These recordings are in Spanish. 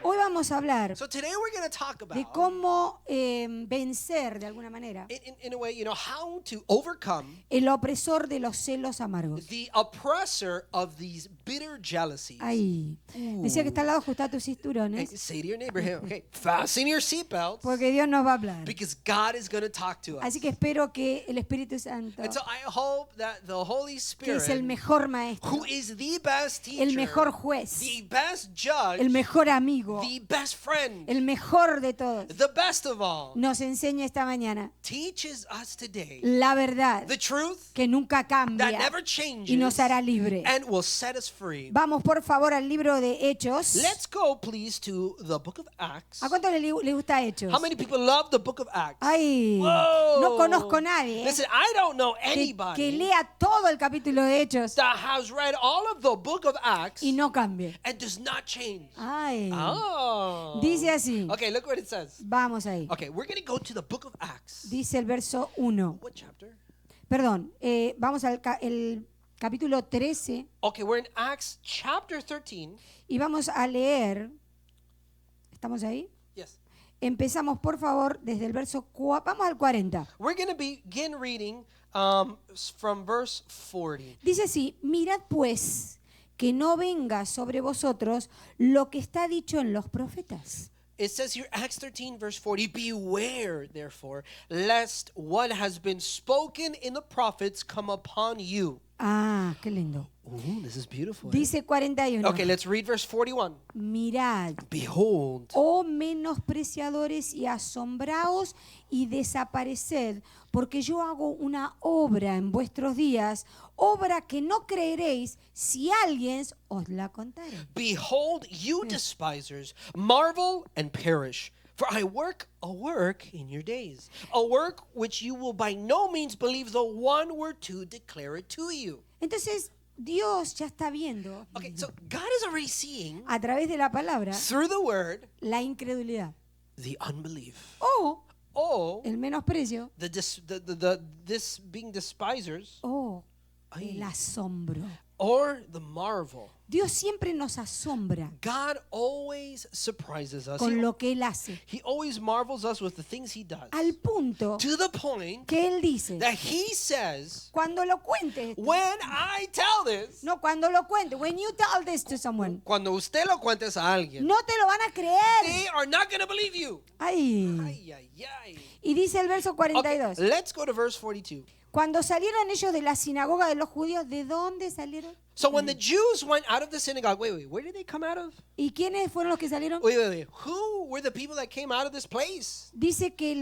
Hoy vamos a hablar So today we're going to talk de about, cómo vencer de alguna manera in a way, how to overcome el opresor de los celos amargos. the oppressor of these bitter jealousies. Ahí. Decía que está al lado, ajusta tus Hey, cinturones, say to your neighbor, hey, okay, fasten your seatbelts porque Dios nos va a hablar. because God is going to talk to us. Así que espero que el Espíritu Santo, And so I hope that the Holy que es el Spirit, mejor maestro, who is the best teacher, el mejor juez, the best judge, el mejor amigo, the best friend, el mejor de todos, the best of all, nos enseña esta mañana teaches us today la verdad the truth que nunca that cambia never changes y nos hará libre. and will set us free. Vamos por favor al libro de Hechos. Let's go, please, to the book of Acts. ¿A cuánto le gusta Hechos? How many people love the book of Acts? Ay, Whoa. no conozco a nadie Listen, I don't know que anybody lea todo el capítulo de Hechos that has read all of the book of Acts y no cambie. and does not change. Ay, Oh. dice así. Okay, look what it says. Vamos ahí. Okay, we're going to go to the book of Acts. Dice el verso 1. What chapter? Perdón, vamos al el capítulo 13 Okay, we're in Acts chapter 13. y vamos a leer. ¿Estamos ahí? Yes. Empezamos, por favor, desde el verso vamos al 40. We're going to begin reading from verse 40. Dice así: mirad pues que no venga sobre vosotros lo que está dicho en los profetas. It says here, Acts 13, verse 40, beware, therefore, lest what has been spoken in the prophets come upon you. Ah, qué lindo. Ooh, this is beautiful. Dice 41. Okay, let's read verse 41. Mirad, Behold, oh menospreciadores, y asombraos y desapareced, porque yo hago una obra en vuestros días, obra que no creeréis si alguien os la contare. behold, you despisers, marvel and perish. For I work a work in your days, a work which you will by no means believe, though one were to declare it to you. Entonces, Dios ya está viendo Okay, so God is already seeing a través de la palabra through the word la incredulidad the unbelief. o Oh, el menosprecio this being despisers, o el asombro. or the marvel. Dios siempre nos asombra God always surprises us. con lo que Él hace, He always marvels us with the things he does. al punto To the point que Él dice, that he says, cuando lo cuentes, esto, when I tell this, no, cuando lo cuentes, when you tell this to someone, cuando usted lo cuentes a alguien, no te lo van a creer. they are not going to believe you. Ay. Ay, ay, ay. Y dice el verso Okay, 42. let's go to verse 42. Cuando salieron ellos de la sinagoga de los judíos, ¿de dónde salieron? So when the Jews went out of the synagogue, wait, where did they come out of? ¿Y quiénes fueron los que salieron? Wait. Who were the people that came out of this place? Dice que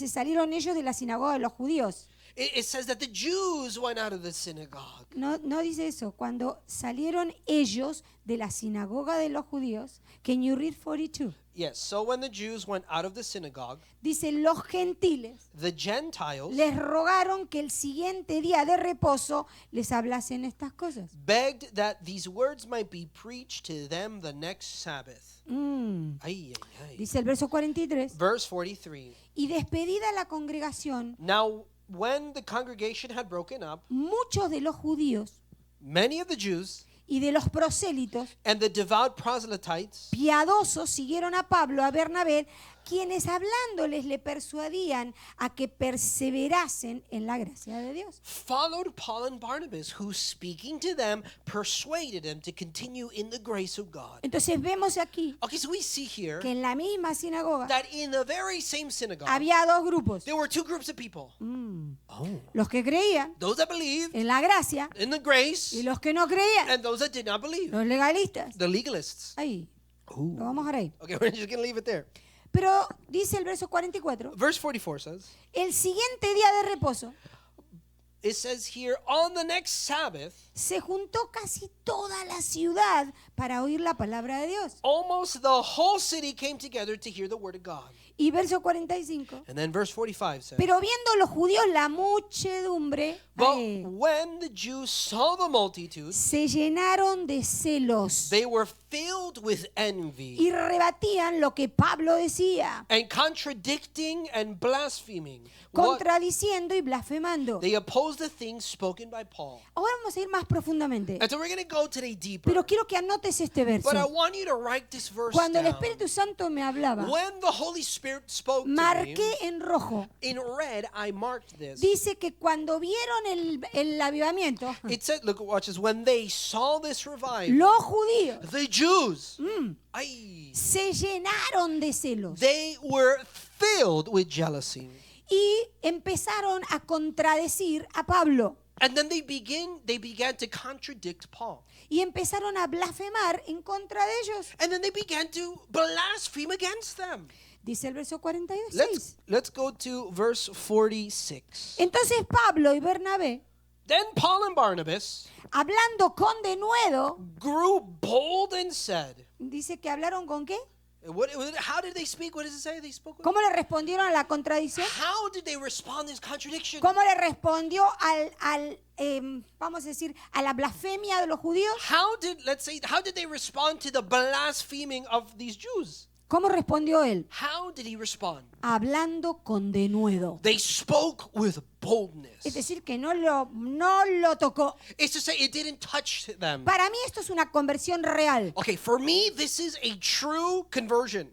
salieron ellos de la sinagoga de los judíos. It says that the Jews went out of the synagogue. No, no dice eso. Cuando salieron ellos de la sinagoga de los judíos, can you read 42? Yes, so when the Jews went out of the synagogue, Dice, los gentiles the Gentiles les rogaron que el siguiente día de reposo les hablasen estas cosas. begged that these words might be preached to them the next Sabbath. Ay, ay, ay. Dice el verso 43. Verse 43. Y despedida la congregación, Now, when the congregation had broken up, muchos de los judíos many of the Jews y de los prosélitos and the devout proselytes piadosos siguieron a Pablo, a Bernabé, quienes hablándoles le persuadían a que perseverasen en la gracia de Dios. followed Paul and Barnabas, who speaking to them persuaded them to continue in the grace of God. Entonces vemos aquí Okay, so we see here que en la misma sinagoga that in the very same synagogue, había dos grupos. there were two groups of people. Oh, Los que creían those that believed en la gracia in the grace y los que no creían, and those that did not believe, los legalistas. the legalists. Ahí, Ooh. lo vamos a ver ahí. Okay, we're just going to leave it there. Pero dice el verso 44, Verse 44 says, el siguiente día de reposo it says here, on the next Sabbath, se juntó casi toda la ciudad para oír la palabra de Dios. almost the whole city came together to hear the word of God. Y verso 45. And then verse 45 says, Pero viendo los judíos la muchedumbre, but when the Jews saw the multitude, se llenaron de celos they were filled with envy y rebatían lo que Pablo decía, and contradicting and blaspheming. What? contradiciendo y blasfemando. They opposed the things spoken by Paul. Ahora vamos a ir más profundamente. And so we're going to go today deeper. Pero quiero que anotes este verso. But I want you to write this verse Cuando el down. Espíritu Santo me hablaba, When the Holy Spirit spoke to me, marqué en rojo. in red, I marked this. Dice que cuando vieron el avivamiento, It said, look, watch this. When they saw this revival, los judíos the Jews, ay, se llenaron de celos they were filled with jealousy. y empezaron a contradecir a Pablo And then they began to contradict Paul. y empezaron a blasfemar en contra de ellos. And then they began to blaspheme against them. Dice el verso 42. Let's go to verse 46. Entonces Pablo y Bernabé, Then Paul and Barnabas hablando con denuedo, grew bold and said, dice que hablaron con qué. how did they speak? What does it say? They spoke with? ¿Cómo le respondieron a la contradicción? How did they respond to this contradiction? ¿Cómo le respondió vamos a decir, a la blasfemia de los judíos? How did they respond to the blaspheming of these Jews? ¿Cómo respondió él? How did he respond? Hablando con denuedo. They spoke with boldness. Es decir, que no lo tocó. It's to say it didn't touch them. Para mí esto es una conversión real. Okay, for me, this is a true conversion.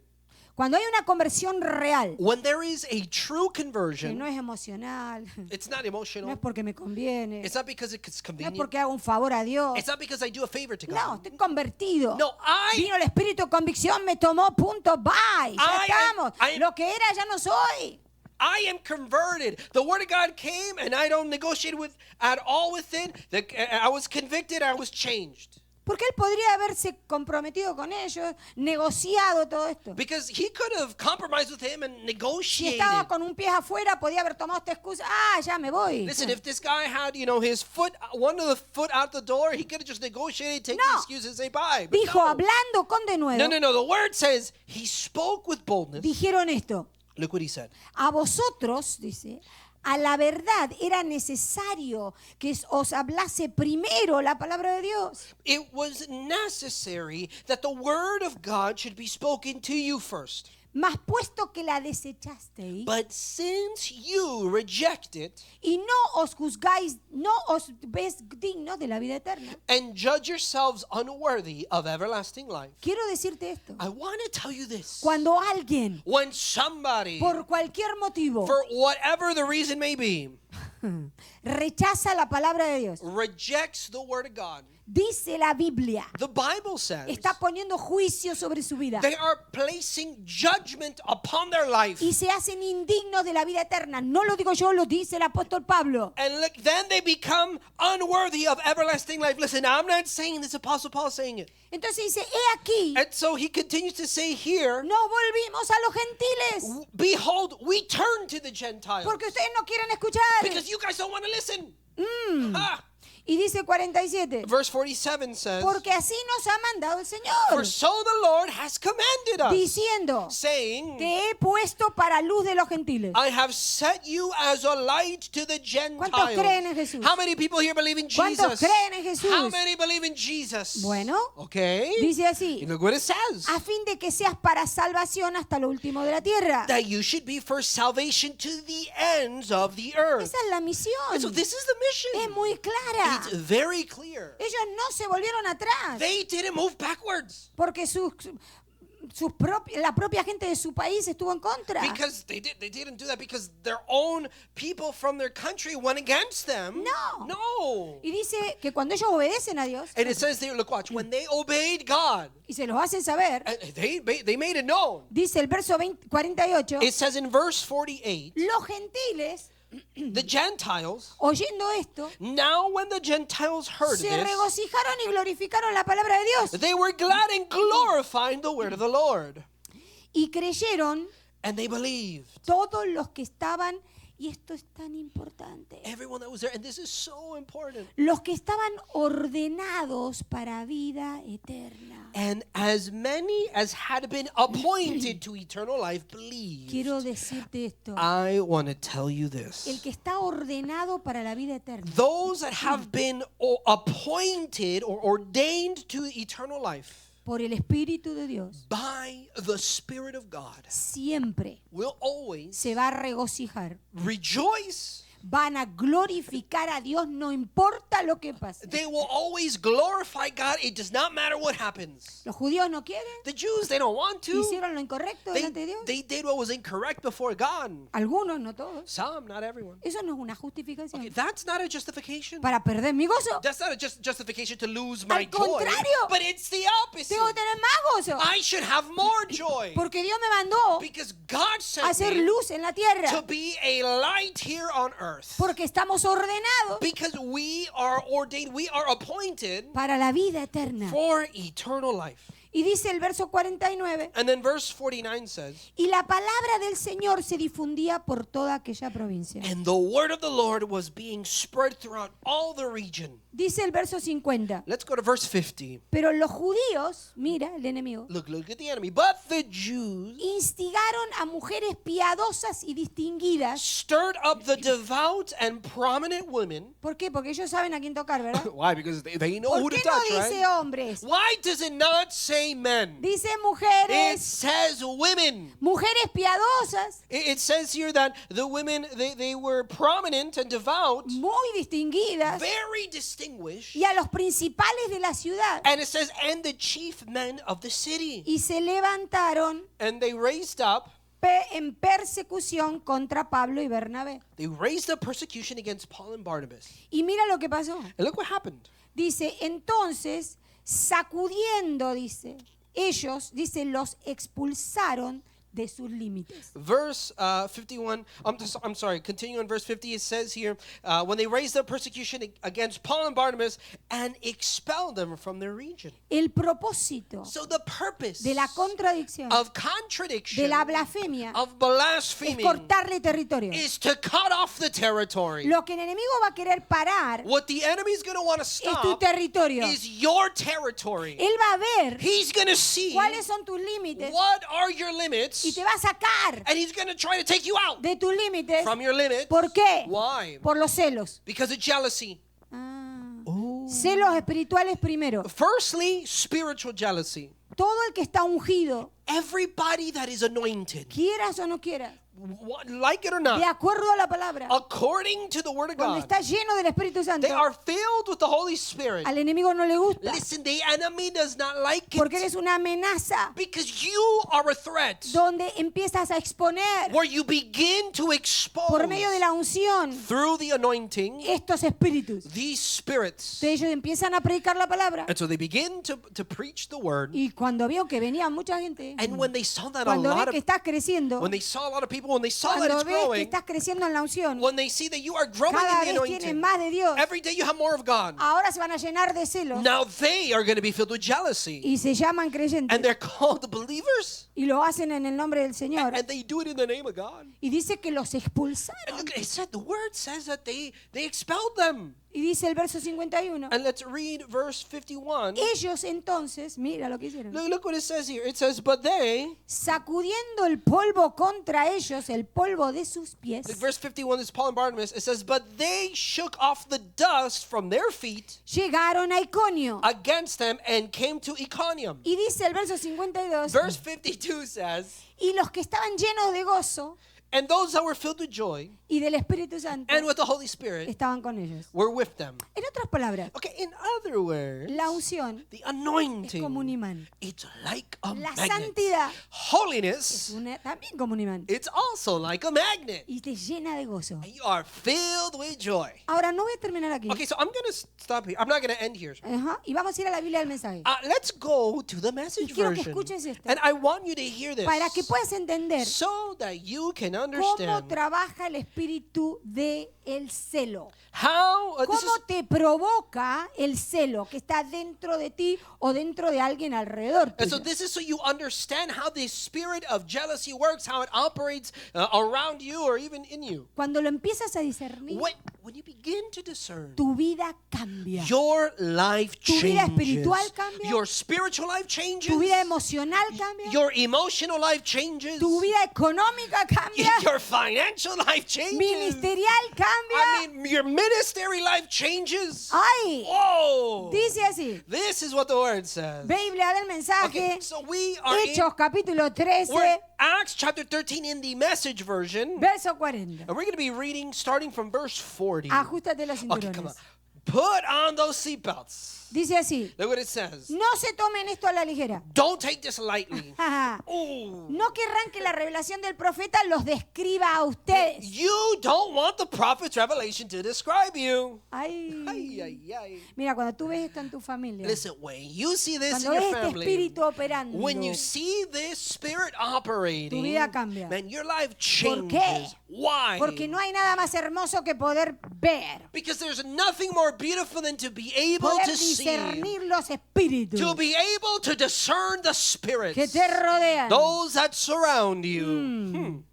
Cuando hay una conversión real, When there is a true que conversion, no es emocional, it's not no emotional. es porque me conviene, It's not because it's no es convenient. porque hago un favor a Dios. It's not because I do a favor to No, God. estoy convertido. No, Vino el espíritu de convicción, me tomó, punto, bye. Ya estamos. Lo que era ya no soy. I am converted. The word of God came and I don't negotiate with at all with it. I was convicted, I was changed. Porque él podría haberse comprometido con ellos, negociado todo esto. Because he could have compromised with him and Si negotiated. estaba con un pie afuera, podía haber tomado esta excusa. Ya me voy. Listen, if this guy had, his foot, one of the foot out the door, he could have just negotiated, take the No. excuse and say bye. But Dijo, no. hablando con denuedo, No. The word says he spoke with boldness. dijeron esto. Look what he said. A vosotros, dice, a la verdad era necesario que os hablase primero la palabra de Dios. It was necessary that the word of God should be spoken to you first. Mas puesto que la desechasteis But since you reject it y no os juzgáis, no os ves dignos de la vida eterna. and judge yourselves unworthy of everlasting life, Quiero decirte esto. I want to tell you this. Cuando alguien, When somebody, por cualquier motivo, for whatever the reason may be, rechaza la palabra de Dios, rejects the word of God, dice la Biblia, the Bible says está poniendo juicio sobre su vida they are placing judgment upon their life. y se hacen indignos de la vida eterna. No lo digo yo, lo dice el apóstol Pablo. And look, then they become unworthy of everlasting life. Listen, I'm not saying this, Apostle Paul is saying it. Entonces dice, he aquí, And so he continues to say here, no volvimos a los gentiles behold, we turn to the Gentiles. porque ustedes no quieren escuchar. Because you guys don't want to listen. Ah. Y dice 47, Verse 47 says, porque así nos ha mandado el for Señor, so the Lord has commanded us, diciendo, saying, te he puesto para luz de los gentiles. I have set you as a light to the Gentiles. ¿Cuántos creen en Jesús? How many people here believe in ¿Cuántos Jesus? creen en Jesús? How many believe in Jesus? Bueno, Okay. dice así, And look what it says. a fin de que seas para salvación hasta lo último de la tierra. That you should be for salvation to the ends of the earth. Esa es la misión. And so this is the Es mission. muy clara. It's very clear. Ellos no se volvieron atrás They didn't move backwards porque la propia gente de su país estuvo en contra. because they didn't do that because their own people from their country went against them. No. Y dice que cuando ellos obedecen a Dios And it says there, look, watch, when they obeyed God, y se los hacen saber, and they made it known. dice el verso 48, It says in verse 48, los gentiles, the Gentiles, oyendo esto, now when the Gentiles heard se this, regocijaron y glorificaron la palabra de Dios they were glad and glorifying the word of the Lord. y creyeron And they believed. todos los que estaban Y esto es tan importante. Everyone that was there, and this is so important. Los que estaban ordenados para vida eterna. And as many as had been appointed to eternal life believed. Quiero decirte esto. I want to tell you El this. que está ordenado para la vida eterna. Those that have been appointed or ordained to eternal life Por el Espíritu de Dios. by the Spirit of God Siempre will always se va a regocijar. rejoice. Van a glorificar a Dios, no importa lo que pase. They will always glorify God. It does not matter what happens. Los judíos no quieren, The Jews, they don't want to. hicieron lo incorrecto delante de Dios. They did what was incorrect before God. Algunos, no todos. Some, not everyone. Eso no es una justificación. Okay, that's not a justification. Para perder mi gozo, That's not a justification to lose my Al joy. contrario. But it's the opposite. tengo que tener más gozo. I should have more joy. Porque Dios me mandó Because God a sent hacer me luz en la to tierra. be a light here on earth. Porque estamos ordenados Because we are ordained, we are appointed para la vida eterna. for eternal life. Y dice el verso 49, And then verse 49 says, y la palabra del Señor se difundía por toda aquella provincia. and the word of the Lord was being spread throughout all the region. Dice el verso 50, Let's go to verse 50. pero los judíos, mira el enemigo, Look at the enemy. But the Jews instigaron a mujeres piadosas y distinguidas. stirred up the devout and prominent women. ¿Por qué? Porque ellos saben a quién tocar, ¿verdad? Why? Because they know who ¿Por to qué no touch, dice right? hombres? Why does it not say men? Dice It mujeres, says women. mujeres piadosas, It says here that the women, they were prominent and devout, muy distinguidas, very distinguished. y a los principales de la ciudad. And it says, and the chief men of the city. Y se levantaron And they raised up, en persecución contra Pablo y Bernabé. they raised up persecution against Paul and Barnabas. Y mira lo que pasó. And look what happened. Dice, entonces, sacudiendo, dice, ellos, dice, los expulsaron de sus límites. Verse 51, I'm sorry, continue on verse 50, it says here, when they raised up persecution against Paul and Barnabas and expelled them from their region. El propósito So the purpose de la contradicción, of de contradiction, la blasfemia, of es blaspheming, cortarle territorio. is to cut off the territory. Lo que el enemigo va a querer parar What the enemy's going to want to es tu stop territorio. is your territory. Él va a ver He's going to see cuáles son tus límites what are your limits, y te va a sacar and he's going to try to take you out de tus límites. from your limits. ¿Por qué? Why? Por los celos. Because of jealousy. Celos espirituales primero. Firstly, spiritual jealousy. Todo el que está ungido, Everybody that is anointed, quieras o no quieras, like it or de not, acuerdo a la palabra, according to the Word of cuando God, está lleno del Espíritu Santo, they are filled with the Holy Spirit. al enemigo no le gusta, Listen, the enemy does not like porque it eres una amenaza, because you are a threat donde empiezas a exponer where you begin to por expose medio de la unción through the anointing estos espíritus. these spirits. Entonces ellos empiezan a predicar la palabra. And so they begin to preach the Word. Y cuando vio que venía mucha gente, And when they saw that a cuando lot ve que of, estás creciendo, when they saw a lot of people, when they saw that cuando it's ves que growing, estás creciendo en la unción, when they see that you are growing cada in the vez tienes anointing, más de Dios, every day you have more of God. ahora se van a llenar de celos Now they are going to be filled with jealousy. y se llaman creyentes And they're called believers. y lo hacen en el nombre del Señor. And they do it in the name of God. Y dice que los And expulsaron. look, it said, the word says that they expelled them. Y dice el verso 51. And let's read verse 51. Ellos entonces, mira lo que hicieron, Look what it says here. It says, but they, sacudiendo el polvo contra ellos, el polvo de sus pies, verse 51 is Paul and Barnabas. It says, but they shook off the dust from their feet llegaron a Iconio. against them and came to Iconium. Y dice el verso 52, Verse 52 says, y los que estaban llenos de gozo and those that were filled with joy y del Espíritu Santo and with the Holy Spirit estaban con ellos. were with them. En otras palabras, Okay, in other words, la unción the es como un anointing, imán. it's like a La magnet. santidad es Holiness, también como un imán. it's also like a magnet. Y te llena de gozo. And you are filled with joy. Ahora no voy a terminar aquí. Okay, so I'm going to stop here. I'm not going to end here. Ajá, y vamos a ir a la Biblia del mensaje. Let's go to the message quiero que version. escuches esto. And I want you to hear this Para que puedas entender so that you can understand trabaja el espíritu de el celo. how this ¿Cómo is, te provoca el celo que está dentro de ti o dentro de alguien alrededor and so tuyo? this is so you understand how the spirit of jealousy works, how it operates around you or even in you. Cuando lo empiezas a discernir, When you begin to discern, tu vida cambia. your life Tu vida changes. espiritual cambia. Your spiritual life changes. Tu vida emocional cambia. Your emotional life changes. Tu vida económica cambia. Your financial life changes. Ministerial cambia. I mean, your ministry life changes. Ay, Whoa! dice así. This is what the word says. Biblia del mensaje. Okay, so we are in Hechos capítulo 13, we're Acts chapter 13 in the Message version, verso 40. and we're going to be reading starting from verse 40. Ajustate los Okay, come on. cinturones. Put on those seatbelts. Dice así. Look what it says. No se tomen esto a la ligera. Don't take this lightly. Ooh. No querrán que la revelación del profeta los describa a ustedes. You don't want the prophet's revelation to describe you. Ay. Ay, ay, ay. Mira, cuando tú ves esto en tu familia, Listen, when you see this cuando in ves your este family, espíritu operando, when you see this spirit operating, Tu vida cambia. man, your life ¿Por qué? changes. Why? porque no hay nada más hermoso que poder ver, Because there's nothing more beautiful than to be able poder to see, discernir los espíritus to be able to discern the spirits, que te rodean. those that surround you.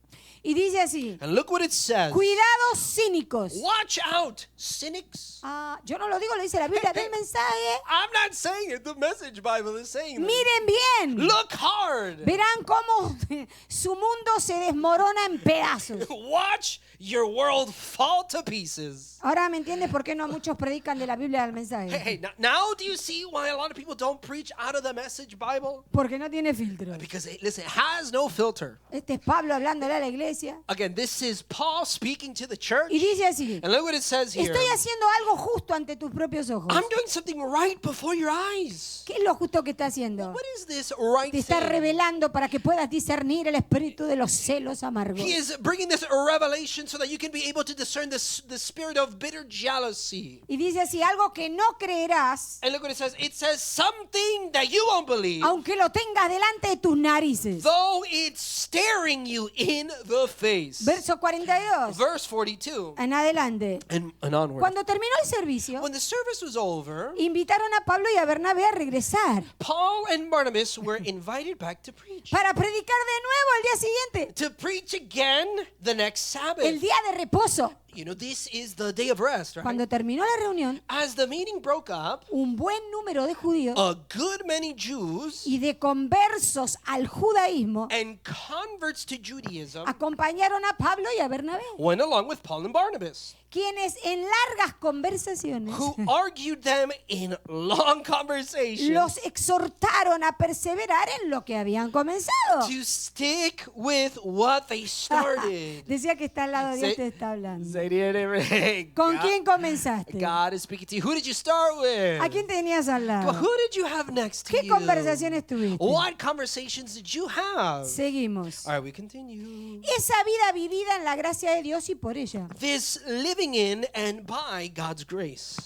Y dice así, And look what it says. cuidados cínicos. Watch out, cynics. Yo no lo digo, lo dice la Biblia del mensaje. I'm not saying it. The Message Bible is saying that. Miren bien. Look hard. Verán cómo su mundo se desmorona en pedazos. Watch your world fall to pieces. Ahora me entiendes por qué no muchos predican de la Biblia del mensaje. Hey, now do you see why a lot of people don't preach out of the Message Bible? Porque no tiene filtro. Because, listen, it has no filter. Este es Pablo hablándole a la iglesia. Again, this is Paul speaking to the church. Y dice así, And look what it says here. estoy haciendo algo justo ante tus propios ojos. I'm doing something right before your eyes. ¿Qué es lo justo que está haciendo? What is this right Te está thing? revelando para que puedas discernir el espíritu de los celos amargos. He is bringing this revelation so that you can be able to discern the spirit of bitter jealousy. Y dice así, algo que no creerás, And look what it says. It says something that you won't believe, aunque lo tengas delante de tus narices. though it's staring you in the face. Verso 42, Verse 42 en adelante. and onward. Cuando terminó el servicio, When the service was over, invitaron a Pablo y a Bernabé a regresar Paul and Barnabas were invited back to preach. para predicar de nuevo al día siguiente, To preach again the next Sabbath. el día de reposo. You know, this is the day of rest, right? Cuando terminó la reunión, As the meeting broke up, un buen número de judíos a good many Jews y de conversos al judaísmo and converts to Judaism acompañaron a Pablo y a Bernabé, went along with Paul and Barnabas, quienes en largas conversaciones who argued them in long conversations los exhortaron a perseverar en lo que habían comenzado. to stick with what they started. Decía que está al lado de Dios, Say- te está hablando. Say it, everything. ¿Con God- quién comenzaste? God is speaking to you. Who did you start with? ¿A quién tenías al Well, lado? who did you have next to ¿Qué you? conversaciones tuviste? What conversations did you have? Seguimos. All right, we continue. Esa vida vivida en la gracia de Dios y por ella. This living in and by God's grace.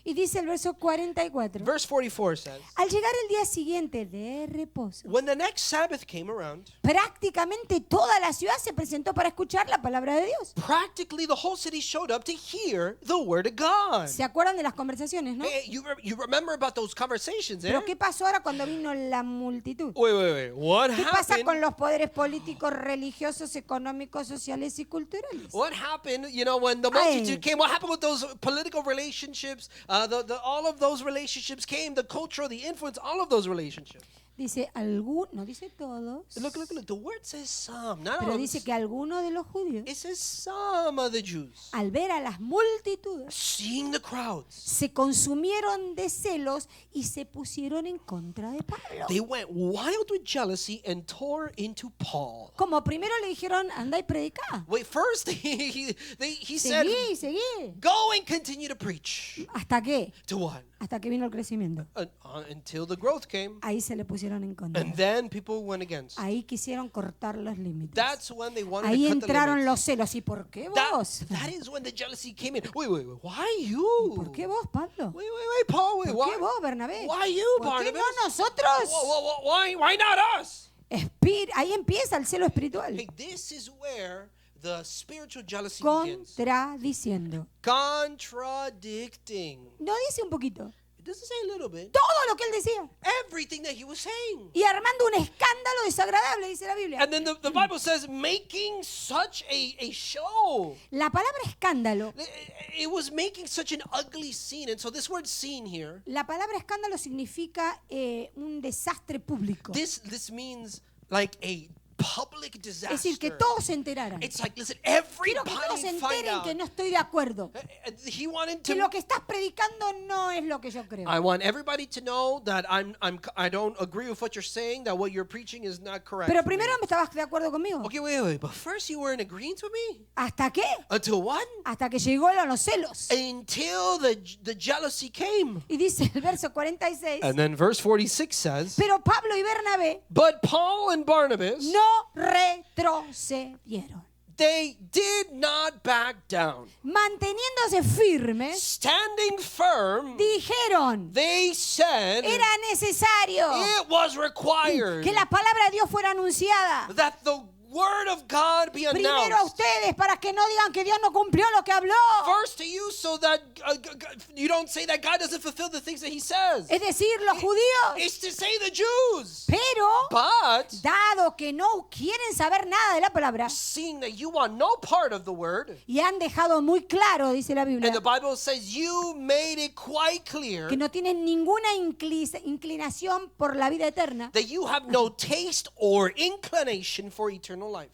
Y dice el verso 44. Verse 44 says, Al llegar el día siguiente de reposo, when the next Sabbath came around, prácticamente toda la ciudad se presentó para escuchar la palabra de Dios. practically the whole city showed up to hear the word of God. ¿Se acuerdan de las conversaciones, no? Hey, you remember about those conversations, eh? Pero ¿qué pasó ahora cuando vino la multitud? Wait. What ¿Qué pasa happened? con los poderes políticos, religiosos, económicos, sociales y culturales? What happened, when the Ay. multitude came? What happened with those political relationships? All of those relationships came, the cultural, the influence, all of those relationships. Dice no dice todos, Look. The word says some, not pero all. dice que algunos de los judíos, It says some of the Jews. al ver a las multitudes, Seeing the crowds, se consumieron de celos y se pusieron en contra de Pablo. they went wild with jealousy and tore into Paul. Como primero le dijeron, anda y predica. Wait, first he said, Seguí. go and continue to preach. ¿Hasta qué? To what? Hasta que vino el crecimiento. Until the growth came. Ahí se le pusieron en contra. And then people went against. Ahí quisieron cortar los límites. That's when they wanted Ahí to cut the entraron limits. los celos. ¿Y por qué vos? That is when the jealousy came in. Wait. Why you? ¿Por qué vos, Pablo? Wait, Paul. Wait, ¿Por qué why? vos, Bernabé? Why you, ¿Por qué Barnabas? no nosotros? Why not us? Ahí empieza el celo espiritual. Hey, this is where the spiritual jealousy begins. contradiciendo. Contradicting. No dice un poquito, It doesn't say a little bit. todo lo que él decía. Everything that he was saying. Y armando un escándalo desagradable, dice la Biblia. And then the Bible says making such a show. La palabra escándalo, It was making such an ugly scene. And so this word scene here, la palabra escándalo significa un desastre público. this means like a public disaster. Es decir, que todos se enteraran. It's like, listen, Quiero que todos se everybody find enteren out. que no estoy de acuerdo. He wanted Que to. lo que estás predicando no es lo que yo creo. I want everybody to know that I don't agree with what you're saying. That what you're preaching is not correct. Pero for me. primero me estabas de acuerdo conmigo. Okay, wait. But first you were in agreement with me. ¿Hasta qué? Until what? Hasta que llegó los celos. Until the jealousy came. Y dice el verso 46. And then verse 46 says, Pero Pablo y Bernabé but Paul and Barnabas, no retrocedieron. they did not back down. Manteniéndose firmes, Standing firm, dijeron, they said era necesario it was required que la palabra de Dios fuera anunciada. that the word of God be Primero a announced. ustedes para que no digan que Dios no cumplió lo que habló. First to you, so that you don't say that God doesn't fulfill the things that He says. Es decir, los judíos. It's to say the Jews. Pero, But dado que no quieren saber nada de la palabra seeing that you want no part of the word, y han dejado muy claro, dice la Biblia, and the Bible says you made it quite clear que no tienen ninguna inclinación por la vida eterna, that you have no taste or inclination for eternal life.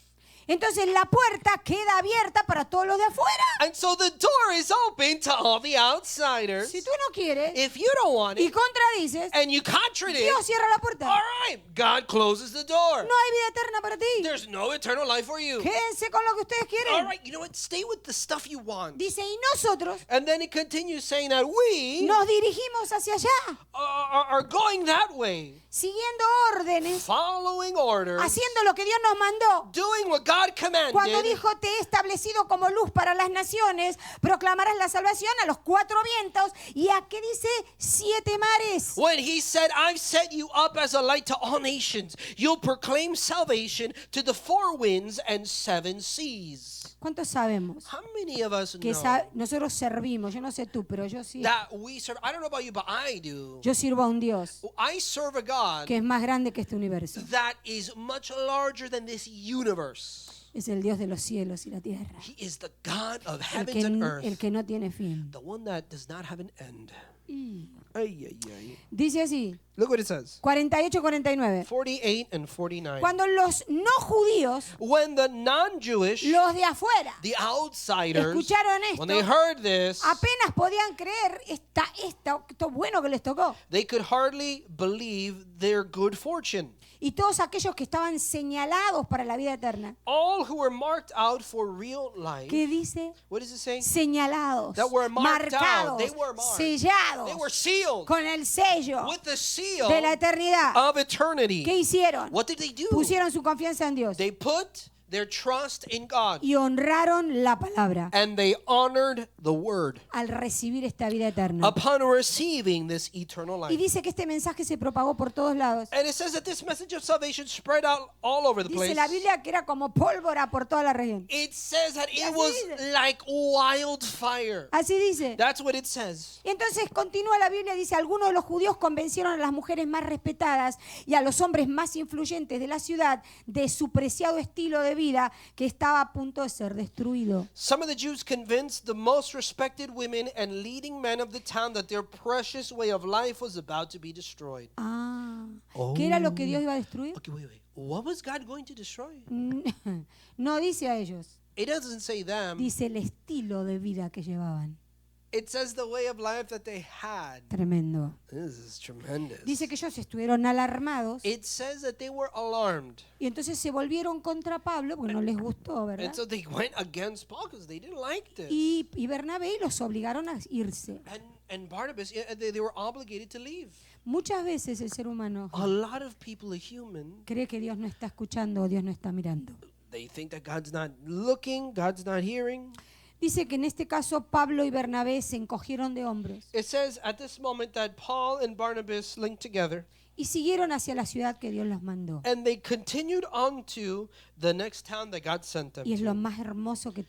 entonces la puerta queda abierta para todos los de afuera. And so the door is open to all the outsiders. Si tú no quieres If you don't want y it contradices, and you contradict, Dios cierra la puerta. all right, God closes the door. No hay vida eterna para ti. There's no eternal life for you. Quédense con lo que ustedes All quieren. right, you know what? Stay with the stuff you want. Dice, y nosotros And then it continues saying that we nos dirigimos hacia allá, are going that way, siguiendo órdenes, following orders, haciendo lo que Dios nos mandó. doing what God commanded. Cuando dijo, te he establecido como luz para las naciones, proclamarás la salvación a los cuatro vientos, y a qué dice 7 mares. When He said, I've set you up as a light to all nations, you'll proclaim salvation to the 4 winds and 7 seas. ¿Cuántos sabemos How many of us que know nosotros servimos? Yo no sé tú, pero yo sí. that we serve? I don't know about you, but I do. Yo sirvo a un Dios I serve a God que es más grande que este universo. that is much larger than this universe. Es el Dios de los cielos y la tierra. He is the God of El heavens and earth, que no tiene fin. the one that does not have an end. Ay, ay, ay. Dice así, Look what it says. 48-49. 48 and 49. Cuando los no judíos, When the non-Jewish, los de afuera, the outsiders, escucharon when they esto, heard this, apenas podían creer esto bueno que les tocó. they could hardly believe their good fortune. Y todos aquellos que estaban señalados para la vida eterna. All who were marked out for real life. ¿Qué dice? What does it say? Señalados, That were marked out. marcados, They were marked. sellados, They were sealed con el sello with the seal de la eternidad. of eternity. ¿Qué hicieron? What did they do? Pusieron su confianza en Dios They put their trust in God y honraron la palabra and they honored the word al recibir esta vida eterna. upon receiving this eternal Y life. dice que este mensaje se propagó por todos lados. And it says that this message of salvation spread out all over the Dice place. la Biblia que era como pólvora por toda la región. It says that it Así was dice. like wildfire. Así dice. That's what it says. Y entonces continúa la Biblia, dice, algunos de los judíos convencieron a las mujeres más respetadas y a los hombres más influyentes de la ciudad de su preciado estilo de vida que estaba a punto de ser destruido. Some of the Jews convinced the most respected women and leading men of the town that their precious way of life was about to be destroyed. ¿Qué era lo que Dios iba a destruir? Okay, wait. What was God going to destroy? No dice a ellos, It doesn't say them. dice el estilo de vida que llevaban. It says the way of life that they had. Tremendo. This is tremendous. Dice que ellos estuvieron alarmados It says that they were alarmed. y entonces se volvieron contra Pablo porque no les gustó, ¿verdad? And so they went against Paul because they didn't like this. Y Bernabé los obligaron a irse. And Barnabas, they were obligated to leave. Muchas veces el ser humano A lot of people, a human, cree que Dios no está escuchando o Dios no está mirando. they think that God's not looking, God's not hearing. Dice que en este caso Pablo y Bernabé se encogieron de hombros It says at this moment that Paul and Barnabas linked together y siguieron hacia la ciudad que Dios los mandó. And they continued on to the next town that God sent them Y es lo to. más hermoso que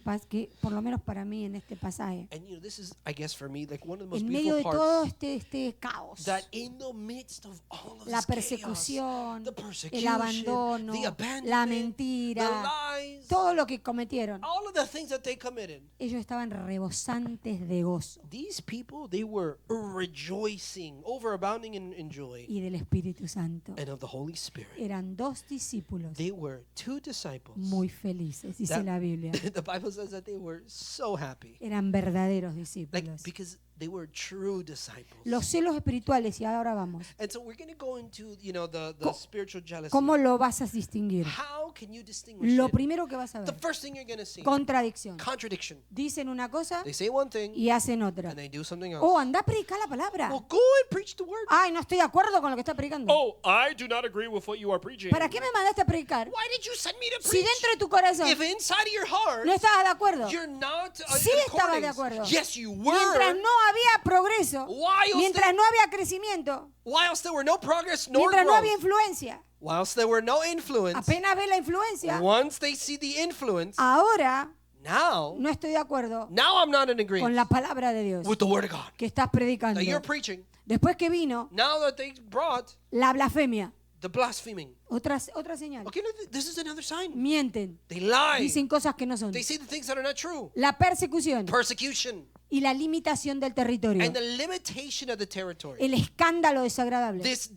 por lo menos para mí en este pasaje. And this is, I guess for me, like one of the most En medio beautiful de todo parts. este caos, That in the midst of all of la this chaos, persecución, the el persecution, abandono, the abandonment, la the mentira, lies, todo lo que cometieron, all of the things that they committed. ellos estaban rebosantes de gozo These people, they were rejoicing, overabounding in joy y del Espíritu Santo. and of the Holy Spirit. Eran 2 discípulos They were 2 disciples. muy felices, dice That- la Biblia. The Bible says that they were so happy. Eran verdaderos Like, discípulos. because they were true disciples. Los celos espirituales, y ahora vamos. And so we're going to go into, the Co- spiritual jealousy. ¿Cómo lo vas a distinguir? How can you distinguish Lo it? primero que vas a The ver, first thing you're going to see, contradicción. contradiction. Dicen una cosa They say one thing y hacen otra. and they do something else. Oh, anda a predicar la palabra. Well, go and preach the word. Ay, no estoy de acuerdo con lo que está predicando. Oh, I do not agree with what you are preaching. ¿Para qué me mandaste a predicar? Why did you send me to Si preach? dentro de tu corazón If inside of your heart no estabas de acuerdo, you're not sí in estaba de accordance. acuerdo. Yes, you Mientras were. no había progreso, Whilst mientras there, no había crecimiento, whilst there were no progress nor mientras no había growth, influencia, whilst there were no influence, apenas ve la influencia, once they see the influence, ahora now no estoy de acuerdo I'm not in con agreement la palabra de Dios with the word of God que estás predicando. that you're preaching. Después que vino Now that they brought la blasfemia, the blaspheming. otra señal. Okay, this is another sign. Mienten, They lie. dicen cosas que no son. They say the things that are not true. La persecución Persecution y la limitación del territorio. and the limitation of the territory. El escándalo desagradable. This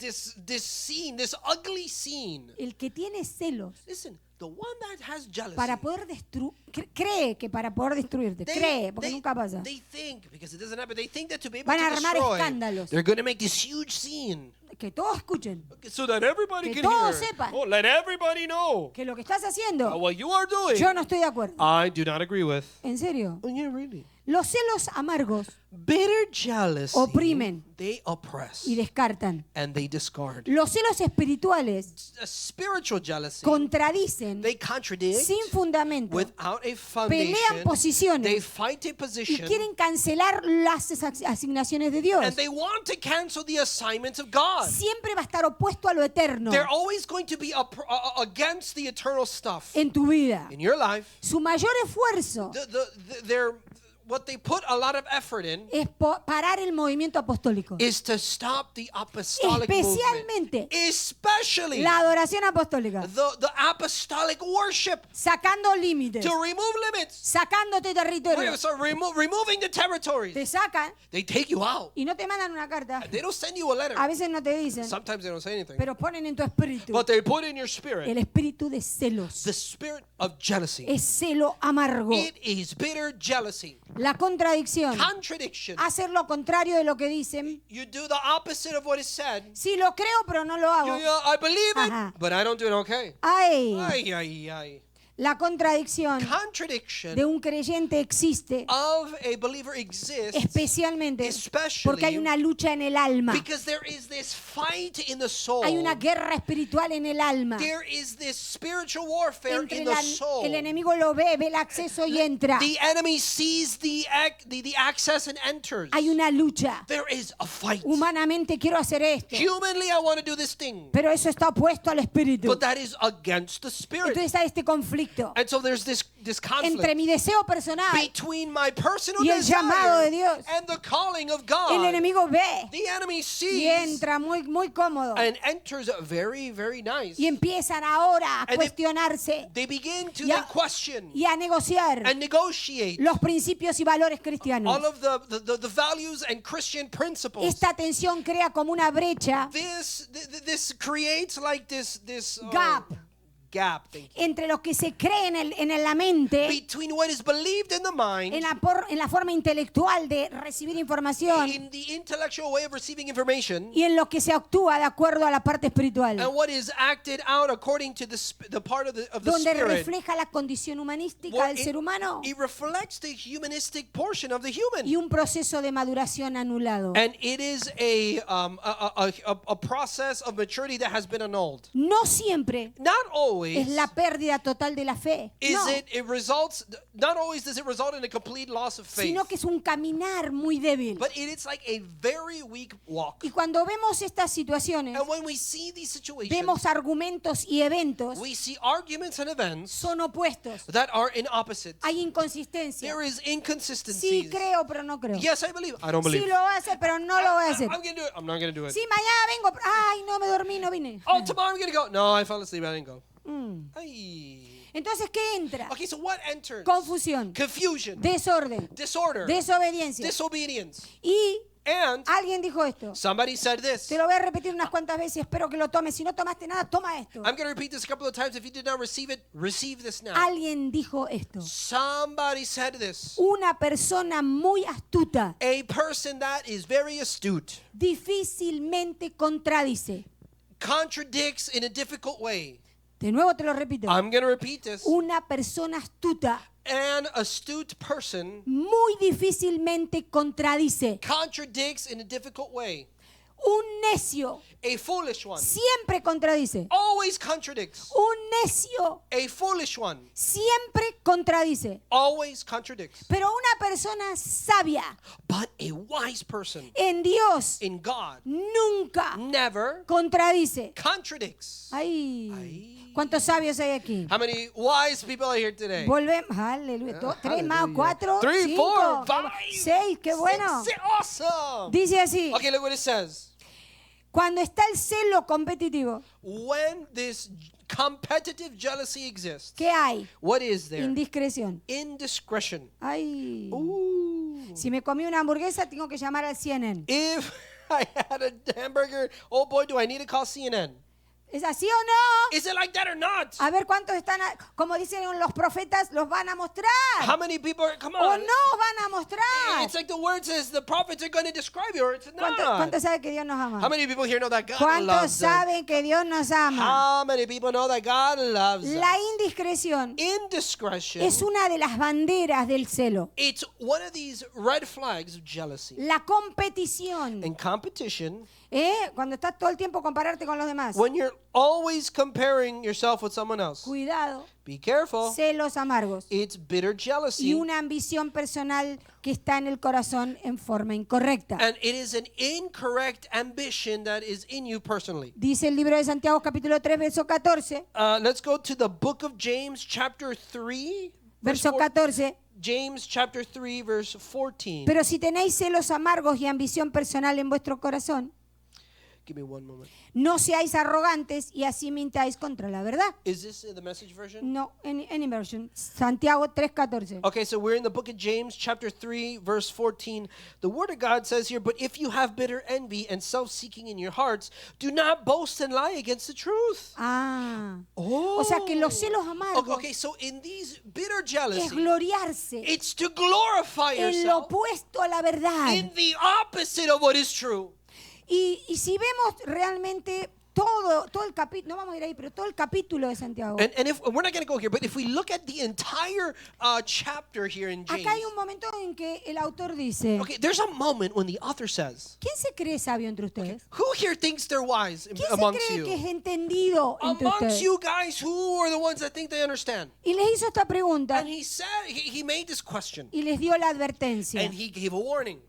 scene, this ugly scene. El que tiene celos Listen, the one that has jealousy. para poder cree que para poder destruirte, cree, porque nunca pasa. They think, because it doesn't happen, they think that to be able Van a to armar destroy, escándalos. they're going to make this huge scene. Que todos escuchen So that everybody Que can todos hear. sepan. Oh, let everybody know. que lo que estás haciendo What you are doing, yo no estoy de acuerdo. I do not agree with. ¿En serio? Oh, yeah, really. Los celos amargos Bitter jealousy, Oprimen. they oppress y descartan. and they discard. Los celos espirituales A spiritual jealousy, contradicen they contradict sin fundamento, without a pelean foundation. They posiciones fight a y position quieren cancelar las asignaciones de Dios. and they want to cancel the assignments of God. Siempre va a estar opuesto a lo eterno They're always going to be against the eternal stuff en tu vida. in your life. Su mayor esfuerzo What they put a lot of effort in es parar el movimiento apostólico, is to stop the apostolic especialmente movement, especially la adoración apostólica, the apostolic worship, sacando límites, to remove limits. sacándote territorio. So removing the territories. Te sacan They take you out. y no te mandan una carta. They don't send you a letter. A veces no te dicen, Sometimes they don't say anything. pero ponen en tu espíritu But they put in your spirit el espíritu de celos. the spirit of jealousy. Es celo amargo. It is bitter jealousy. La contradicción. Contradiction. Hacer lo contrario de lo que dicen. You do the opposite of what is said. Sí, lo creo, pero no lo hago. I believe it, Ajá. but I don't do it okay. Ay, Ay, ay, ay. la contradicción Contradiction de un creyente existe of a believer exists especialmente especially porque hay una lucha en el alma. because there is this fight in the soul. Hay una guerra espiritual en el alma. There is this spiritual warfare Entre in the soul. el enemigo lo ve el acceso y entra. The enemy sees the access and enters. Hay una lucha. There is a fight. Humanamente quiero hacer esto, Humanly, I want to do this thing, pero eso está opuesto al espíritu. but that is against the spirit. Entonces hay este conflicto And so there's this conflict entre mi deseo personal. between my personal y el llamado de desire Dios. and the calling of El God. enemigo ve The enemy y sees entra muy cómodo and enters very, very nice. y empiezan ahora a And cuestionarse They begin to y a- then question y a negociar and negotiate los principios y valores cristianos. all of the values and Christian principles. Esta tensión crea como una brecha This creates like this Gap. gap thank you, entre lo que se cree en la mente, between what is believed in the mind, en la forma intelectual de recibir información in the intellectual way of receiving information, y en lo que se actúa de acuerdo a la parte espiritual, and what is acted out according to the part of the donde spirit. refleja la condición humanística Well, del ser humano it reflects the humanistic portion of the human. y un proceso de maduración anulado. And it is a process of maturity that has been annulled. No siempre Not always always es la pérdida total de la fe. No, not always does it result in a complete loss of faith, sino que es un caminar muy débil. but it's like a very weak walk. Y cuando vemos estas situaciones, And when we see these situations, vemos argumentos y eventos, we see arguments and events son opuestos. that are in opposites. Hay inconsistencia. There is Sí inconsistencies. creo, pero no creo. Yes, I believe. I don't believe. Sí lo hace, pero no lo voy a hacer. I'm going to do it. I'm not going to do it. Sí, mañana vengo. Ay, no me dormí, no vine. Oh, tomorrow I'm going to go. No, I fell asleep. I didn't go. Mm. Ay. Entonces, ¿qué entra? Okay, so what enters? Confusión, Confusion, desorden, disorder, desobediencia. disobedience. Y And alguien dijo esto. somebody said this. Te lo voy a repetir unas cuantas veces, espero que lo tomes. Si no tomaste nada, toma esto. I'm going to repeat this a couple of times. If you did not receive it, receive this now. Alguien dijo esto. Somebody said this. Una persona muy astuta A person that is very astute difícilmente contradice. contradicts in a difficult way. De nuevo te lo repito. I'm going to repeat this. Una persona astuta An astute person muy difícilmente contradice. contradicts in a difficult way. Un necio A foolish one siempre contradice. always contradicts. Un necio A foolish one siempre contradice. always contradicts. Pero una persona sabia But a wise person en Dios in God nunca never contradice. contradicts. Ay, Ay. ¿cuántos sabios hay aquí? How many wise people are here today? Volvemos, aleluya. Tres más, Hallelujah. cuatro, 3, cinco, 4, 5, seis, qué bueno. 6. Awesome. Dice así, Okay, look what it says. cuando está el celo competitivo, When this competitive jealousy exists, ¿qué hay? what is there? Indiscreción. Indiscretion. Ay, Ooh. si me comí una hamburguesa, tengo que llamar al CNN. If I had a hamburger, oh boy, do I need to call CNN. ¿Es así o no? Is it like that or not? A ver cuántos están, como dicen los profetas, los van a mostrar. How many people are, come O on. no van a mostrar. It's like the word says the prophets are going to describe you or it's not. ¿Cuántos saben que Dios nos How ama? many people here know that God ¿Cuántos loves them? saben que Dios nos ama? How many people know that God loves them? La indiscreción Indiscretion. es una de las banderas del celo. It's one of these red flags of jealousy. La competición, In competition, cuando estás todo el tiempo compararte con los demás. when you're always comparing yourself with someone else, Cuidado, be careful. celos amargos It's bitter y jealousy. una ambición personal que está en el corazón en forma incorrecta. And it is an incorrect ambition that is in you personally. Dice el libro de Santiago capítulo 3, verso 14. Let's go to the book of James, chapter 3. Verso 14. James, chapter 3, verse 14. Pero si tenéis celos amargos y ambición personal en vuestro corazón, Give me one moment. no seáis arrogantes y así mintáis contra la verdad. Is this the message version? No, any version. Santiago 3:14. Okay, so we're in the book of James, chapter 3, verse 14. The word of God says here, but if you have bitter envy and self-seeking in your hearts, do not boast and lie against the truth. Ah. Oh. O sea que los celos amargos Okay, so in these bitter es jealousy, gloriarse it's to glorify en lo yourself opuesto a la verdad. in the opposite of what is true. Y si vemos realmente todo el capítulo, no vamos a ir ahí, pero todo el capítulo de Santiago. And if we're not going to go here, but if we look at the entire chapter here in James, Acá hay un momento en que el autor dice, okay, there's a moment when the author says, ¿quién se cree sabio entre ustedes? who here thinks they're wise ¿Quién se amongst cree que you? es entendido entre Amongst ustedes? you guys, who are the ones that think they understand? Y les hizo esta pregunta And he said, he made this question, y les dio la advertencia. and he gave a warning.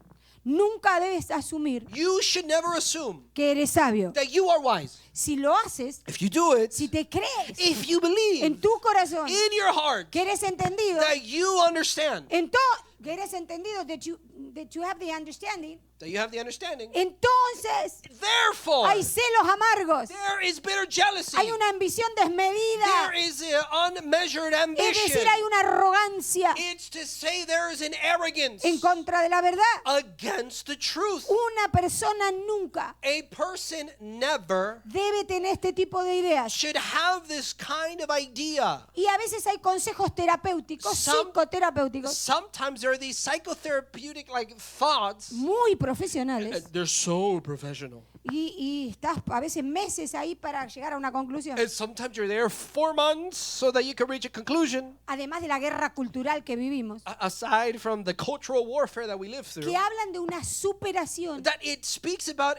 Nunca debes asumir You should never assume que eres sabio. that you are wise. Si lo haces, If you do it, si te crees if you believe en tu corazón in your heart que eres entendido, that you understand, que eres entendido, that you have the understanding, that you have the understanding, entonces therefore, hay celos amargos, there is bitter jealousy. hay una ambición desmedida, There is an unmeasured es ambition. decir, hay una arrogancia It's to say there is an arrogance en contra de la verdad. against the truth. Una persona nunca A person never debe tener este tipo de ideas. should have this kind of idea. Y a veces hay consejos terapéuticos, psicoterapéuticos, Sometimes there are these psychotherapeutic like thoughts. muy profesionales. They're so professional. Y estás a veces meses ahí para llegar a una conclusión. And sometimes you're there 4 months so that you can reach a conclusion. Además de la guerra cultural que vivimos, Aside from the cultural warfare that we live through, que hablan de una superación that it speaks about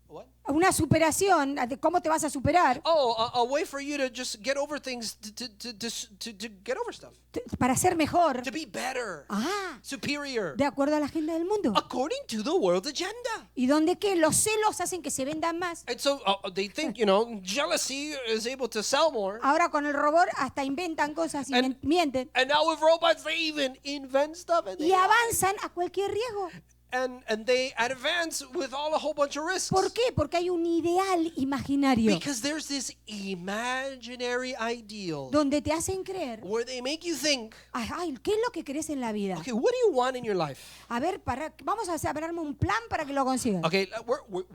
what? una superación, de cómo te vas a superar, Oh, a way for you to just get over things, to get over stuff, para ser mejor. to be better, Ah, superior, de acuerdo a la agenda del mundo. according to the world agenda. Y donde que los celos hacen que se vendan más. And so they think, jealousy is able to sell more. Ahora con el robot hasta inventan cosas y And- mienten. And now with robots, they even invent stuff and Y avanzan a cualquier riesgo. and they advance with a whole bunch of risks. ¿Por qué? Porque hay un ideal imaginario Because there's this imaginary ideal donde te hacen creer, where they make you think, ay, ¿qué es lo que querés en la vida? okay, what do you want in your life? A ver, vamos a separarme un plan para que lo consigas. Okay,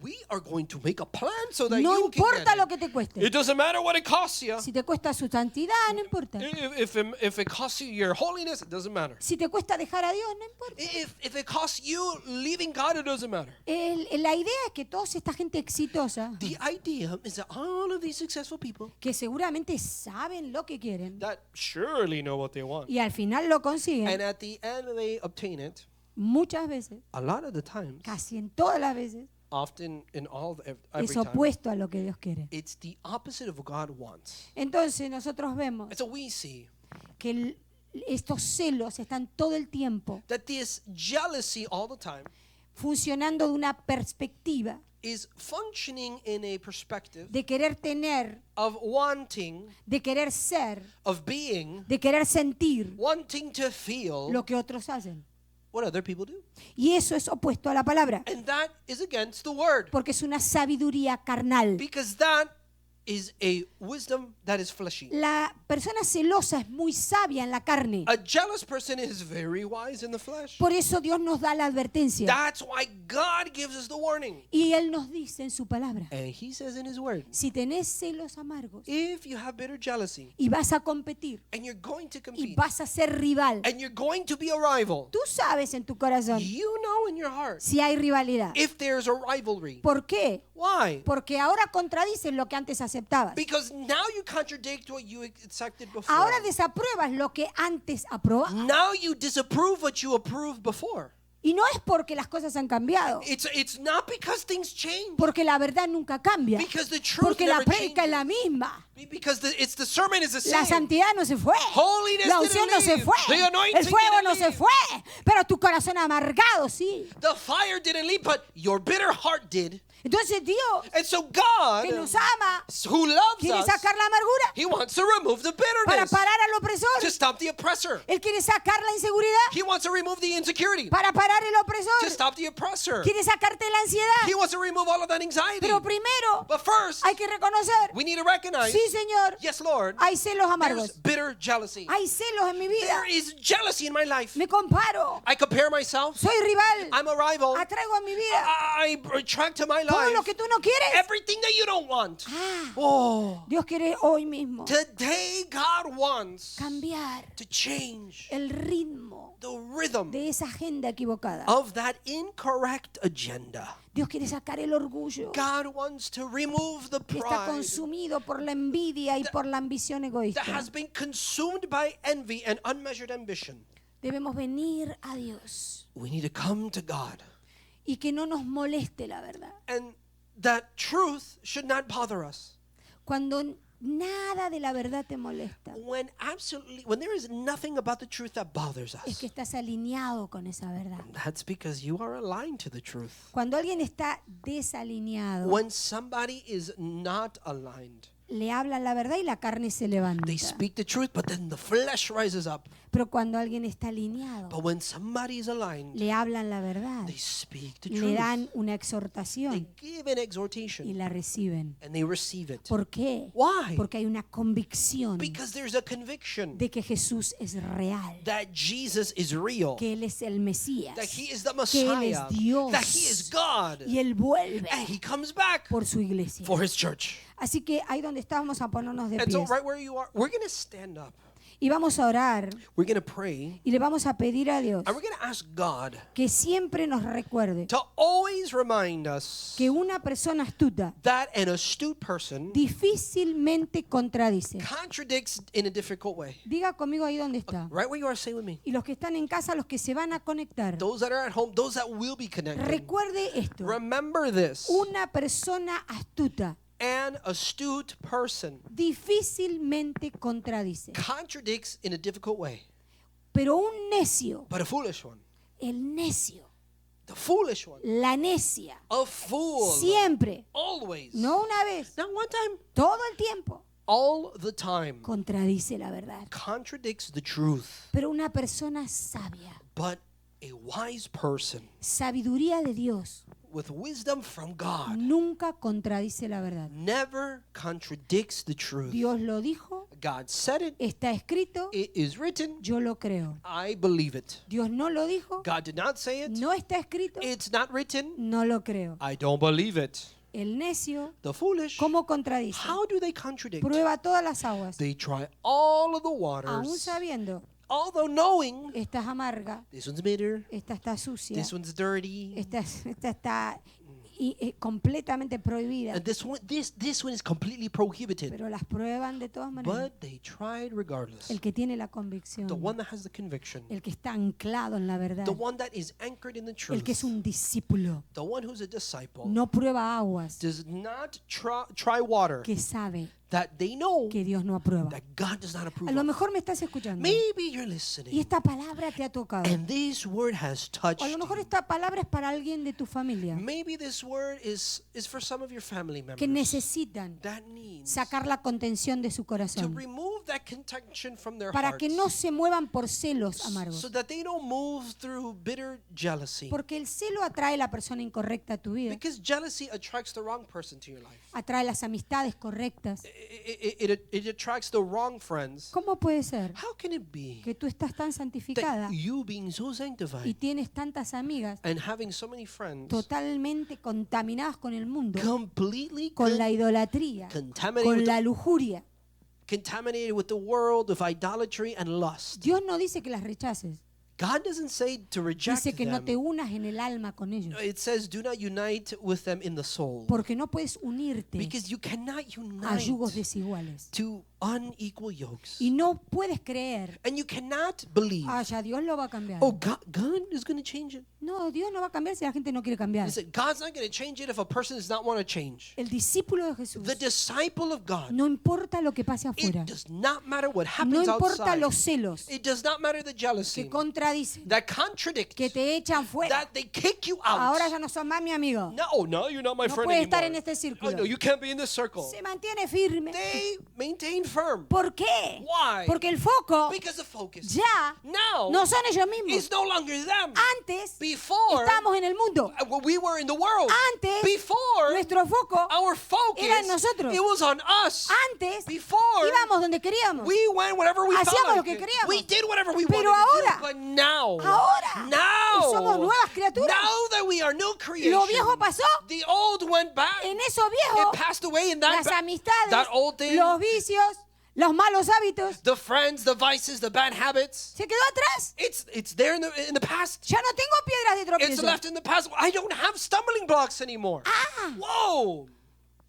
we are going to make a plan so that No you can importa get lo it. que te cueste. It doesn't matter what it costs you. Si te cuesta su santidad, no importa. If it costs you your holiness, it doesn't matter. Si te cuesta dejar a Dios, no importa. If it costs you leaving God, it doesn't matter. La idea es que toda esta gente exitosa, The idea is that all of these successful people que seguramente saben lo que quieren That surely know what they want. y al final lo and consiguen, at the end they obtain it, muchas veces, a lot of the times, casi en todas las veces, often in every es time, opuesto a lo que Dios quiere. it's the opposite of what God wants. Entonces nosotros vemos And so we see que estos celos están todo el tiempo that this jealousy all the time funcionando de una perspectiva is functioning in a perspective de querer tener, of wanting, de querer ser, of being, de querer sentir wanting to feel lo que otros hacen. what other people do. Y eso es opuesto a la palabra, And that is against the word. porque es una sabiduría carnal. Because that is a wisdom that is fleshy. La persona celosa es muy sabia en la carne. A jealous person is very wise in the flesh. Por eso Dios nos da la advertencia. That's why God gives us the warning. Y Él nos dice en su palabra, And he says in his word, si tenés celos amargos if you have bitter jealousy y vas a competir and you're going to y compete vas a ser rival, and you're going to be a rival, tú sabes en tu corazón you know in your heart si hay rivalidad. if there's a rivalry. ¿Por qué? Why? Porque ahora contradices lo que antes aceptabas. Because now you contradict what you accepted before. Ahora desapruebas lo que antes aprobabas. Now you disapprove what you approved before. Y no es porque las cosas han cambiado, It's not because things change. porque la verdad nunca cambia, Because the truth porque la never prédica es changes. la misma. Because the sermon is the La same. santidad no se fue, Holiness la didn't unción no se leave. fue, The anointing el fuego didn't no se leave. fue, pero tu corazón amargado sí. The fire didn't leave, but your bitter heart did. Entonces Dios, And so God, que nos ama, who loves quiere us, sacar la amargura He wants to remove the para bitterness parar al opresor. to stop the oppressor. Él quiere sacar la inseguridad He wants to remove the insecurity para parar el to opresor. stop the oppressor. Quiere sacarte la ansiedad. He wants to remove all of that anxiety. Pero primero But first, hay que reconocer, we need to recognize, sí Señor, yes, Lord, hay celos there's amargos. bitter jealousy. Hay celos en mi vida. There is jealousy in my life. Me comparo. I compare myself. Soy rival. I'm a rival. Atraigo a mi vida I attract to my todo lo life que tú no quieres. everything that you don't want. Ah, Oh, Dios quiere hoy mismo today God wants cambiar to change el ritmo the rhythm de esa agenda equivocada. of that incorrect agenda. Dios quiere sacar el orgullo God wants to remove the que está pride consumido por la envidia y por la ambición that egoísta. has been consumed by envy and unmeasured ambition. Debemos venir a Dios We need to come to God. y que no nos moleste la verdad. And that truth should not bother us. Cuando nada de la verdad te molesta, When there is nothing about the truth that bothers es que us, estás alineado con esa verdad. that's because you are aligned to the truth. Cuando alguien está desalineado, When somebody is not aligned, le hablan la verdad y la carne se levanta. they speak the truth, but then the flesh rises up. Pero cuando alguien está alineado, But when somebody is aligned, le hablan la verdad, they speak the le truth. dan una They exhortación give an y exhortation la reciben. and they receive it. ¿Por qué? Why? Porque hay una convicción Because there's a conviction de que Jesús es real, that Jesus is real, que Él es el Mesías, that He is the que Él es Messiah, Dios that He is God, y Él vuelve and He comes back por su iglesia. for His church. Así que ahí donde estamos a ponernos de And so pies. right where you are, we're going to stand up. Y vamos a orar We're going to pray. y le vamos a pedir a Dios And we're going to ask God que siempre nos recuerde to always remind us que una persona astuta that an astute person difícilmente contradice. contradicts in a difficult way. Diga conmigo ahí donde está. Right where you are, say with me. Y los que están en casa, los que se van a conectar, Those that are at home, those that will be connected. recuerde esto. Remember this. Una persona astuta An astute person difícilmente contradice. contradicts in a difficult way. Pero un necio, But a foolish one, el necio, the foolish one, la necia, a fool, siempre, always, no una vez, not one time, todo el tiempo, all the time, contradice la verdad. contradicts the truth. Pero una persona sabia, But a wise person sabiduría de Dios, with wisdom from God nunca contradice la verdad. never contradicts the truth. Dios lo dijo, God said it, está escrito, it is written, yo lo creo. I believe it. Dios no lo dijo, God did not say it, no está escrito, it's not written, no lo creo. I don't believe it. El necio, The foolish, ¿cómo contradice? how do they contradict? Prueba todas las aguas, They try all of the aún waters, sabiendo, although knowing esta es amarga, this one's bitter, esta está sucia, this one's dirty, esta está completamente prohibida, and this one is completely prohibited. pero las prueban de todas maneras. But they tried regardless. El que tiene la The convicción, one that has the conviction, el que está anclado en la verdad, the one that is anchored in the el que es truth, un discípulo, the one who's a disciple, no prueba aguas, does not try water que sabe that they know que Dios no aprueba. that God does not approve A lo of. mejor me estás escuchando Maybe you're y listening, esta palabra te ha tocado. and this word has O touched a lo mejor you. esta palabra es para alguien de tu familia Maybe this word is for some of your family que members necesitan that needs sacar la contención de su to corazón remove that contention from their para hearts, que no se muevan por celos amargos. so that they don't move through bitter jealousy. Porque el celo atrae a la persona incorrecta a tu vida, Because jealousy attracts the wrong person to your life. atrae las amistades correctas. It attracts the wrong friends. ¿Cómo puede ser How can it be que tú estás tan santificada that you being so y sanctified tienes tantas amigas and having so many friends totalmente contaminadas con el mundo, completely con la idolatría, contaminated con with la lujuria? contaminated with the world of idolatry and lust? Dios no dice que las rechaces, God doesn't say to reject dice que no te them. unas en el alma con ellos, It says do not unite with them in the soul. porque no puedes unirte Because you cannot a yugos unite desiguales. to unequal yokes. Y no puedes creer, And you cannot believe, ya Dios lo va a cambiar. oh, God is going to change it. No, Dios no va a cambiar si la gente no quiere cambiar. Listen, God's not going to change it if a person does not want to change. El discípulo de Jesús, The disciple of God, no importa lo que pase afuera, it does not matter what no happens importa outside. los celos It does not matter the jealousy que contradicen, that contradicts, que te echan fuera. that they kick you out. Ahora ya no son más mi amigo. No, you're not my No friend puede anymore. estar en este círculo. No, you can't be in this circle. Se mantiene firme. They maintain firm. ¿Por qué? Why? Porque el foco Because the focus ya now no son ellos mismos. is no longer them. Antes Before, estábamos en el mundo. we were in the world. Antes Before, nuestro foco our focus, era en nosotros. it was on us. Antes Before, íbamos donde queríamos. we went wherever we Hacíamos felt lo like que it. queríamos. We did whatever we Pero wanted ahora, to do. But now, somos nuevas criaturas. now that we are new creation, Lo viejo pasó. the old went back. En eso It viejo, passed away in that, las amistades, that old thing, los vicios, los malos hábitos, the friends, the vices, the bad habits. se quedó atrás. It's there in the past. Ya no tengo piedras de It's tropiezo. left in the past. I don't have stumbling blocks anymore. Whoa!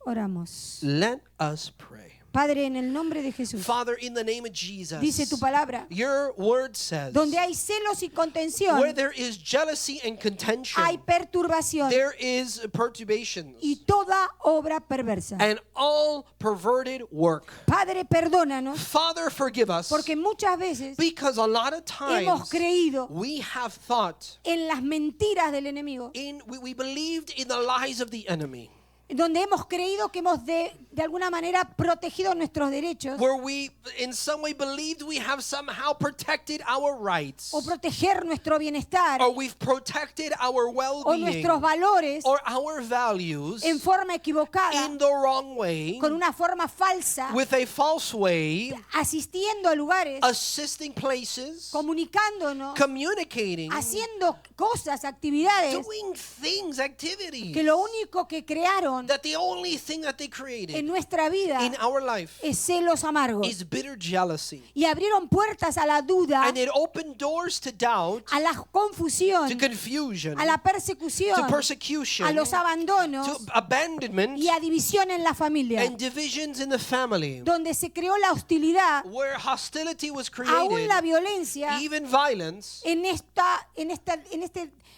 Oramos. Let us pray. Padre, en el nombre de Jesús, Father, in the name of Jesus, dice tu palabra, your word says, donde hay celos y contención, where there is jealousy and contention, hay perturbación there is perturbations y toda obra perversa. and all perverted work. Padre, perdónanos, Father, forgive us, porque muchas veces because a lot of hemos times creído we have thought en las mentiras del enemigo, we believed in the lies of the enemy, donde hemos creído que hemos de alguna manera protegido nuestros derechos where we in some way believed we have somehow protected our rights, o proteger nuestro bienestar or we've protected our o well-being, nuestros valores or our values en forma equivocada, in the wrong way, con una forma falsa, with a false way, asistiendo a lugares, assisting places, comunicándonos, communicating, haciendo cosas, actividades doing things, activities, que lo único que crearon that the only thing that they created en nuestra vida in our life es celos amargos. is bitter jealousy. Y abrieron puertas a la duda, And it opened doors to doubt, a la confusión, to confusion, a la to persecución, persecution, a los to abandonos abandonment, y a división en la familia, and divisions in the family, donde se creó la hostilidad, where hostility was aún created, la violencia, even violence, en esta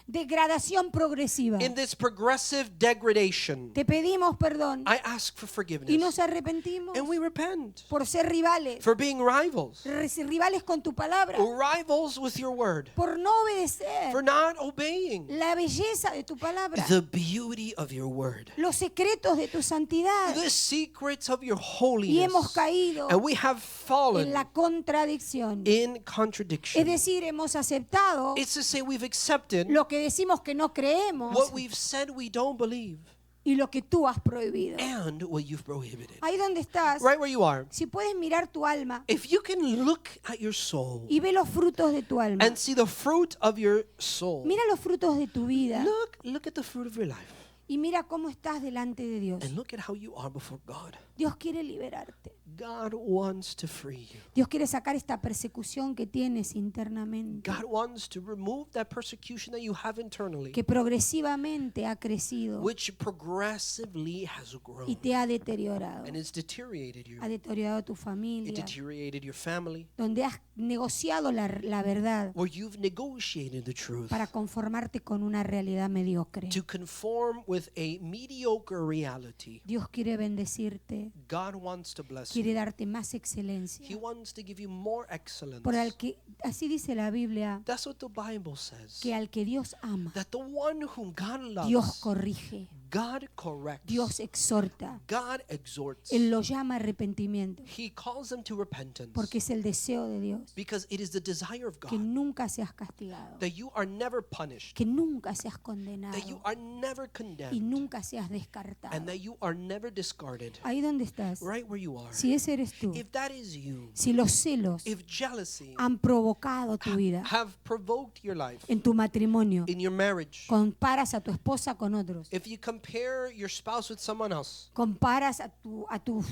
degradación progresiva. in this progressive degradation. Te pedimos perdón I ask for y forgiveness. nos arrepentimos And we repent por ser rivales, for being rivals. rivales con tu palabra, Rivals with your word. por no obedecer For not obeying la belleza de tu palabra, the beauty of your word. los secretos de tu santidad, The secrets of your y hemos holiness. caído And we have en fallen la contradicción. in Es contradiction. decir, hemos aceptado It's to say we've accepted lo que decimos que no creemos what we've said we don't believe y lo que tú has prohibido. and what you've prohibited. Ahí donde estás, Right where you are. si puedes mirar tu alma If you can look at your soul y ve los frutos de tu alma, and see the fruit of your soul, mira los frutos de tu vida look at the fruit of your life y mira cómo estás delante de Dios. and look at how you are before God. Dios quiere liberarte. God wants to free you. Dios quiere sacar esta persecución que tienes internamente, God wants to remove that persecution that you have internally, que progresivamente ha crecido which progressively has y grown te ha deteriorado. and it's deteriorated you. Ha deteriorado tu It familia, deteriorated your family, donde has negociado la verdad where you've negotiated the truth para conformarte con una realidad mediocre. to conform with a mediocre reality. Dios quiere bendecirte, God wants to bless you. quiere darte más excelencia. He wants to give you more excellence. Por al que, así dice la Biblia, That's what the Bible says. que al que Dios ama, That the one whom God Dios loves, corrige, God corrects, Dios exhorta, God exhorts. Él lo llama arrepentimiento, He calls them to repentance porque es el deseo de Dios, because it is the desire of que God nunca seas castigado, that you are never punished, que nunca seas condenado that you are never y condemned, nunca seas descartado. and that you are never discarded. Ahí donde estás, Right where you are. si ese eres tú, If that is you, si los celos if jealousy han provocado tu vida have provoked your life en tu matrimonio, in your marriage, comparas a tu esposa con otros, if you compare your spouse with someone else, comparas a tus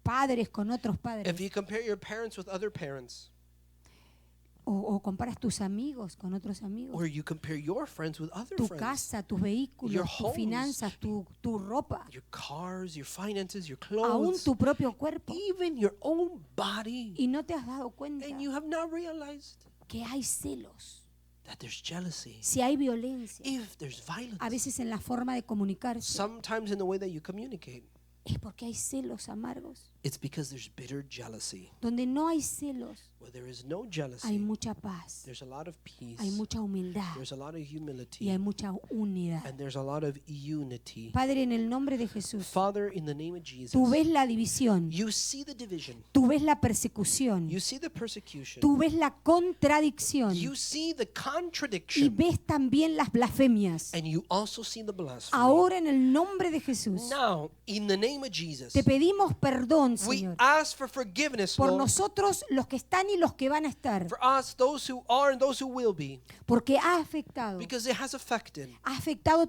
padres con otros if padres, you compare your parents with other parents, o comparas tus amigos con otros amigos, or you compare your friends with other tu friends, casa, tus vehículos, your tus homes, finanzas, tu ropa, your cars, your finances, your aún clothes, tu propio cuerpo, even your own body, y no te has dado cuenta and you have not realized que hay celos, that there's jealousy, si hay violencia, if there's a violence, veces en la forma de comunicarse, sometimes in the way that you communicate, es porque hay celos amargos. it's because there's bitter jealousy. Donde no hay celos, Where there is no hay jealousy, mucha paz, there's a lot of peace, hay mucha humildad there's a lot of y humility, hay mucha unidad. and there's a lot of unity. Padre, en el nombre de Jesús, Father, in the name of Jesus, tú ves la división, you see the division, tú ves la persecución, you see the persecution, tú ves la contradicción you see the y contradiction, ves también las blasfemias. and you also see the blasphemy. Ahora en el nombre de Jesús Now, in the name of Jesus, te pedimos perdón, we Señor, ask for forgiveness, por Lord, nosotros los que están y los que van a estar, for us, those who are and those who will be, porque ha afectado because it has affected.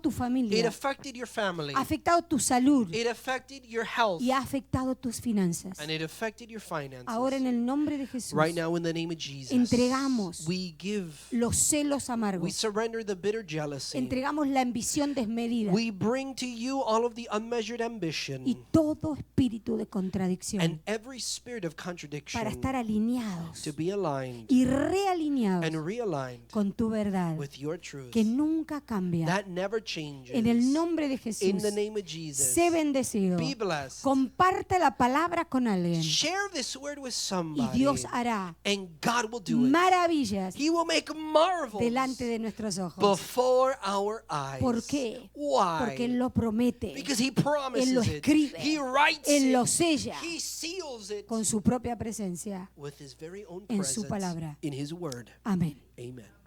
tu It familia, affected your family. ha afectado tu salud It affected your health. y ha afectado tus finanzas. And it affected your finances. Ahora en el nombre de Jesús Right now, in the name of Jesus, entregamos we give, los celos we amargos, surrender the bitter jealousy. entregamos la ambición desmedida We bring to you all of the unmeasured y ambition todo espíritu de contradicción and every spirit of contradiction para estar alineados to be aligned y realineados and realigned con tu verdad with your truth. que nunca cambia. That never changes. En el nombre de In Jesús, the name of Jesus, sé bendecido. be blessed. Comparte la palabra con alguien Share this word with y somebody, Dios hará and God will do it. maravillas He will make marvels delante de nuestros ojos. before our eyes. ¿Por qué? Why? Porque Él lo promete, Because He Él lo promises it. escribe, He writes Él lo it. sella He seals it con su propia presencia. with His very own en su presence palabra. in His word. Amén. Amen.